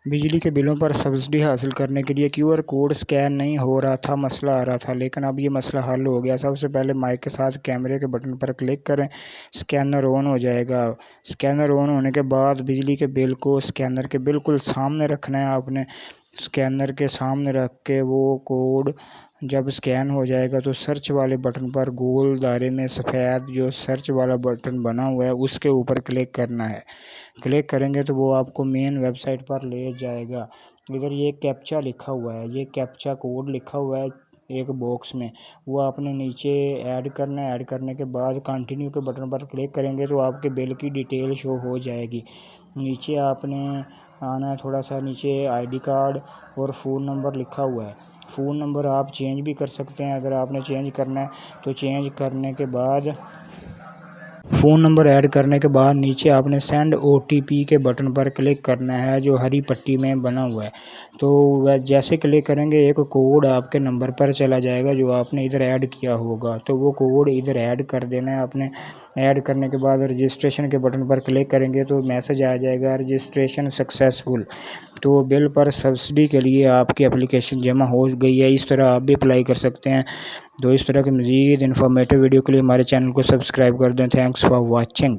بجلی کے بلوں پر سبسڈی حاصل کرنے کے لیے QR کوڈ اسکین نہیں ہو رہا تھا، مسئلہ آ رہا تھا، لیکن اب یہ مسئلہ حل ہو گیا۔ سب سے پہلے مائک کے ساتھ کیمرے کے بٹن پر کلک کریں، اسکینر آن ہو جائے گا۔ اسکینر آن ہونے کے بعد بجلی کے بل کو اسکینر کے بالکل سامنے رکھنا ہے آپ نے۔ اسکینر کے سامنے رکھ کے وہ کوڈ جب اسکین ہو جائے گا تو سرچ والے بٹن پر گول دائرے میں سفید جو سرچ والا بٹن بنا ہوا ہے اس کے اوپر کلک کرنا ہے۔ کلک کریں گے تو وہ آپ کو مین ویب سائٹ پر لے جائے گا۔ ادھر یہ کیپچا لکھا ہوا ہے، یہ کیپچا کوڈ لکھا ہوا ہے ایک باکس میں، وہ آپ نے نیچے ایڈ کرنا ہے۔ ایڈ کرنے کے بعد کنٹینیو کے بٹن پر کلک کریں گے تو آپ کے بل کی ڈیٹیل شو ہو جائے گی۔ نیچے آپ نے آنا ہے، تھوڑا سا نیچے ID کارڈ اور فون نمبر لکھا ہوا ہے۔ فون نمبر آپ چینج بھی کر سکتے ہیں اگر آپ نے چینج کرنا ہے تو چینج کرنے کے بعد فون نمبر ایڈ کرنے کے بعد نیچے آپ نے سینڈ OTP کے بٹن پر کلک کرنا ہے جو ہری پٹی میں بنا ہوا ہے۔ تو جیسے کلک کریں گے ایک کوڈ آپ کے نمبر پر چلا جائے گا جو آپ نے ادھر ایڈ کیا ہوگا، تو وہ کوڈ ادھر ایڈ کر دینا ہے آپ نے۔ ایڈ کرنے کے بعد رجسٹریشن کے بٹن پر کلک کریں گے تو میسج آ جائے گا رجسٹریشن سکسیسفل۔ تو بل پر سبسڈی کے لیے آپ کی اپلیکیشن جمع ہو گئی ہے۔ اس طرح آپ بھی اپلائی کر سکتے ہیں۔ تو اس طرح کی مزید انفارمیٹیو ویڈیو کے لیے ہمارے چینل کو سبسکرائب کر دیں۔ Thanks for watching.